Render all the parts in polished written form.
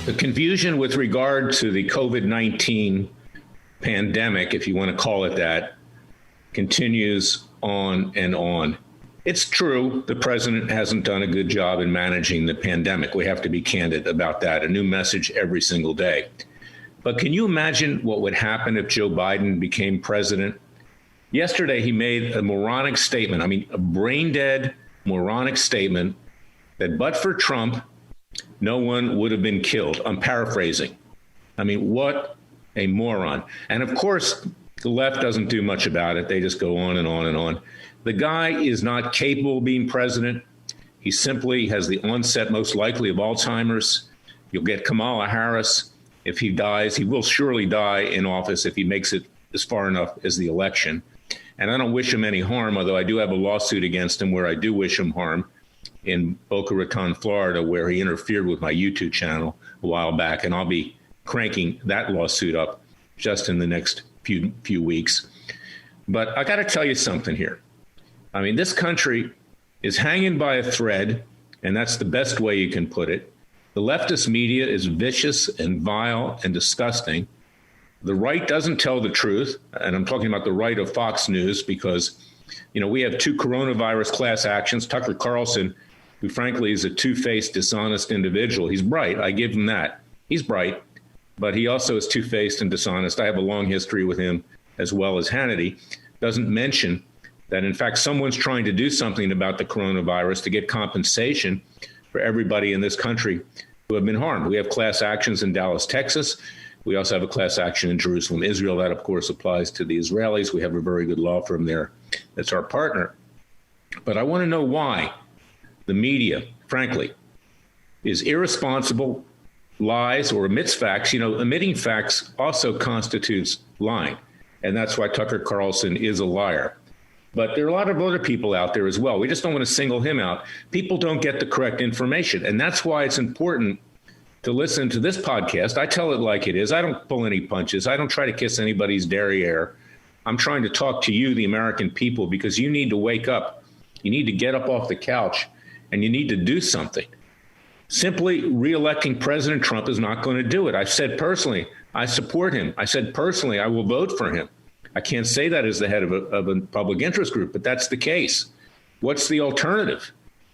The confusion with regard to the COVID-19 pandemic, if you want to call it that, continues on and on. It's true the president hasn't done a good job in managing the pandemic. We have to be candid about that. A new message every single day. But can you imagine what would happen if Joe Biden became president? Yesterday, he made a moronic statement. A brain-dead, moronic statement that but for Trump, no one would have been killed. I'm paraphrasing. What a moron. And of course, the left doesn't do much about it. They just go on and on and on. The guy is not capable of being president. He simply has the onset, most likely, of Alzheimer's. You'll get Kamala Harris. If he dies, he will surely die in office if he makes it as far enough as the election. And I don't wish him any harm, although I do have a lawsuit against him where I do wish him harm in Boca Raton, Florida, where he interfered with my YouTube channel a while back. And I'll be cranking that lawsuit up just in the next few weeks. But I got to tell you something here. This country is hanging by a thread, and that's the best way you can put it. The leftist media is vicious and vile and disgusting. The right doesn't tell the truth, and I'm talking about the right of Fox News because, we have two coronavirus class actions. Tucker Carlson, who frankly is a two-faced, dishonest individual. He's bright. I give him that. He's bright, but he also is two-faced and dishonest. I have a long history with him as well as Hannity. Doesn't mention that, in fact, someone's trying to do something about the coronavirus to get compensation for everybody in this country who have been harmed. We have class actions in Dallas, Texas. We also have a class action in Jerusalem, Israel. That, of course, applies to the Israelis. We have a very good law firm there that's our partner. But I want to know why the media, frankly, is irresponsible, lies, or omits facts. Omitting facts also constitutes lying. And that's why Tucker Carlson is a liar. But there are a lot of other people out there as well. We just don't want to single him out. People don't get the correct information. And that's why it's important to listen to this podcast. I tell it like it is. I don't pull any punches. I don't try to kiss anybody's derriere. I'm trying to talk to you, the American people, because you need to wake up. You need to get up off the couch and you need to do something. Simply reelecting President Trump is not going to do it. I've said personally, I support him. I said personally, I will vote for him. I can't say that as the head of a public interest group, but that's the case. What's the alternative?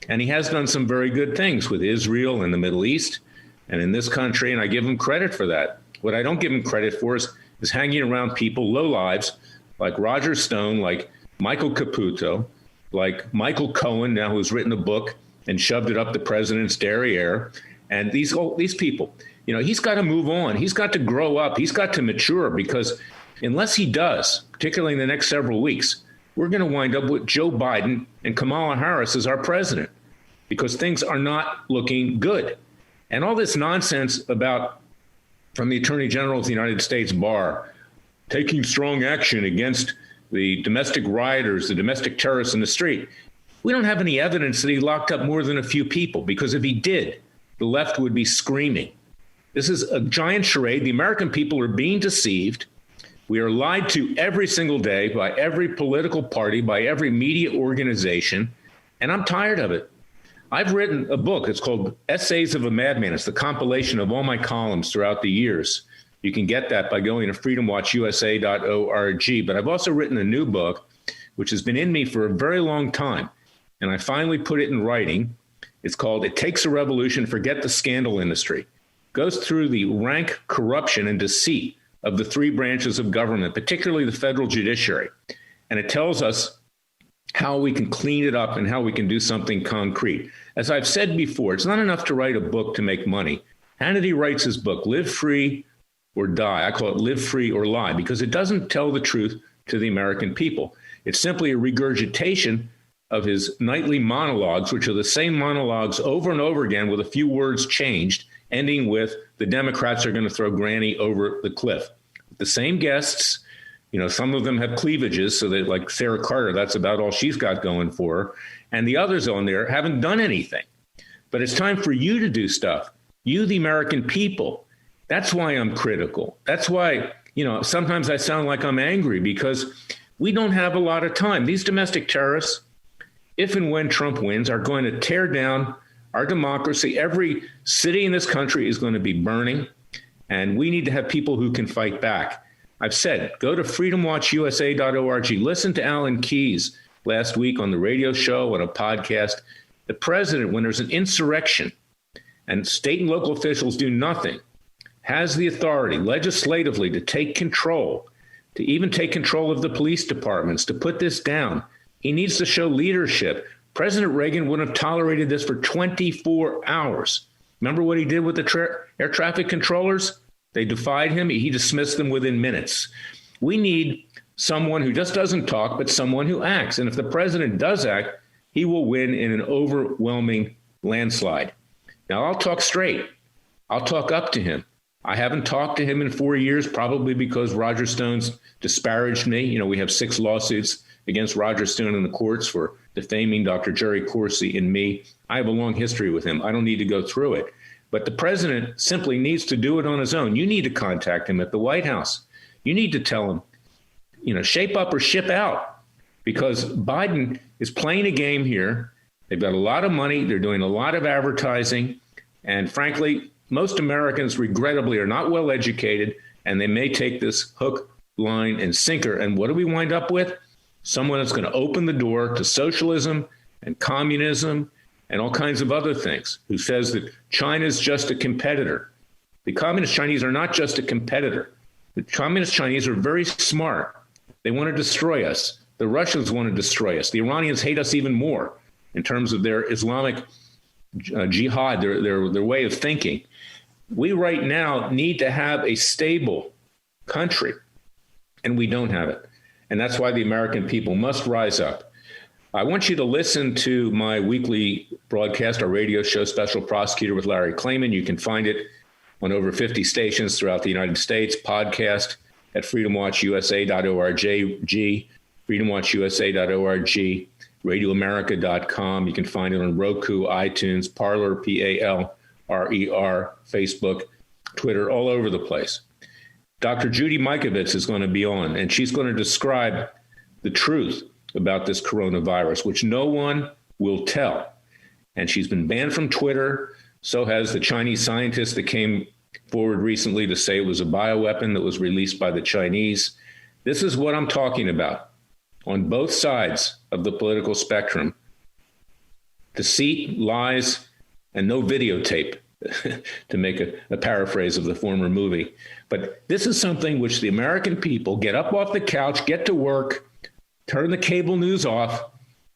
And he has done some very good things with Israel and the Middle East and in this country, and I give him credit for that. What I don't give him credit for is hanging around people, low lives, like Roger Stone, like Michael Caputo, like Michael Cohen, now who's written a book and shoved it up the president's derriere. And these people, he's got to move on. He's got to grow up. He's got to mature, because unless he does, particularly in the next several weeks, we're going to wind up with Joe Biden and Kamala Harris as our president, because things are not looking good. And all this nonsense from the Attorney General of the United States Bar, taking strong action against the domestic rioters, the domestic terrorists in the street. We don't have any evidence that he locked up more than a few people, because if he did, the left would be screaming. This is a giant charade. The American people are being deceived. We are lied to every single day by every political party, by every media organization, and I'm tired of it. I've written a book. It's called Essays of a Madman. It's the compilation of all my columns throughout the years. You can get that by going to freedomwatchusa.org. But I've also written a new book, which has been in me for a very long time, and I finally put it in writing. It's called It Takes a Revolution, Forget the Scandal Industry. It goes through the rank corruption and deceit of the three branches of government, particularly the federal judiciary. And it tells us how we can clean it up and how we can do something concrete. As I've said before, it's not enough to write a book to make money. Hannity writes his book, Live Free or Die. I call it Live Free or Lie, because it doesn't tell the truth to the American people. It's simply a regurgitation of his nightly monologues, which are the same monologues over and over again with a few words changed, ending with the Democrats are going to throw Granny over the cliff. The same guests, some of them have cleavages, so that, like Sarah Carter, that's about all she's got going for her. And the others on there haven't done anything. But it's time for you to do stuff. You, the American people. That's why I'm critical. That's why, sometimes I sound like I'm angry, because we don't have a lot of time. These domestic terrorists, if and when Trump wins, are going to tear down Our democracy, every city in this country is going to be burning, and we need to have people who can fight back. I've said, go to freedomwatchusa.org. Listen to Alan Keyes last week on the radio show, on a podcast. The president, when there's an insurrection and state and local officials do nothing, has the authority legislatively to take control, to even take control of the police departments, to put this down. He needs to show leadership. President Reagan wouldn't have tolerated this for 24 hours. Remember what he did with the air traffic controllers? They defied him. He dismissed them within minutes. We need someone who just doesn't talk, but someone who acts. And if the president does act, he will win in an overwhelming landslide. Now, I'll talk straight. I'll talk up to him. I haven't talked to him in 4 years, probably because Roger Stone's disparaged me. You know, we have 6 lawsuits against Roger Stone in the courts for defaming Dr. Jerry Corsi and me. I have a long history with him. I don't need to go through it. But the president simply needs to do it on his own. You need to contact him at the White House. You need to tell him, you know, shape up or ship out, because Biden is playing a game here. They've got a lot of money. They're doing a lot of advertising. And frankly, most Americans, regrettably, are not well educated, and they may take this hook, line, and sinker. And what do we wind up with? Someone that's going to open the door to socialism and communism and all kinds of other things, who says that China is just a competitor. The communist Chinese are not just a competitor. The communist Chinese are very smart. They want to destroy us. The Russians want to destroy us. The Iranians hate us even more in terms of their Islamic jihad, their way of thinking. We right now need to have a stable country, and we don't have it. And that's why the American people must rise up. I want you to listen to my weekly broadcast, our radio show, Special Prosecutor with Larry Klayman. You can find it on over 50 stations throughout the United States, podcast at freedomwatchusa.org, freedomwatchusa.org, radioamerica.com. You can find it on Roku, iTunes, Parler, P-A-L-R-E-R, Facebook, Twitter, all over the place. Dr. Judy Mikovits is going to be on, and she's going to describe the truth about this coronavirus, which no one will tell. And she's been banned from Twitter. So has the Chinese scientist that came forward recently to say it was a bioweapon that was released by the Chinese. This is what I'm talking about on both sides of the political spectrum. Deceit, lies, and no videotape, to make a paraphrase of the former movie. But this is something which the American people get up off the couch, get to work, turn the cable news off,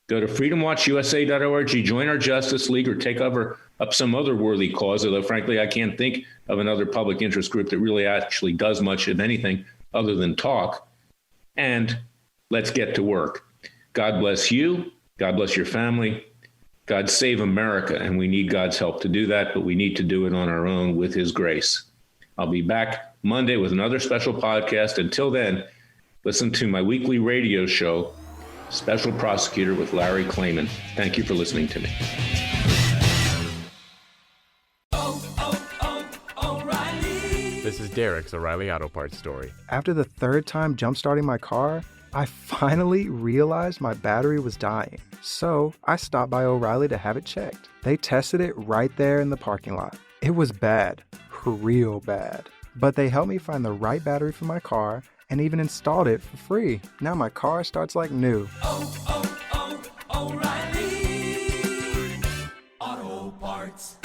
go to freedomwatchusa.org, join our Justice League, or take up some other worthy cause, although frankly, I can't think of another public interest group that really actually does much of anything other than talk. And let's get to work. God bless you. God bless your family. God save America. And we need God's help to do that, but we need to do it on our own with his grace. I'll be back Monday with another special podcast. Until then, listen to my weekly radio show, Special Prosecutor with Larry Klayman. Thank you for listening to me. This is Derek's O'Reilly Auto Parts story. After the 3rd time jump-starting my car, I finally realized my battery was dying. So I stopped by O'Reilly to have it checked. They tested it right there in the parking lot. It was bad, real bad. But they helped me find the right battery for my car and even installed it for free. Now my car starts like new. O'Reilly Auto Parts.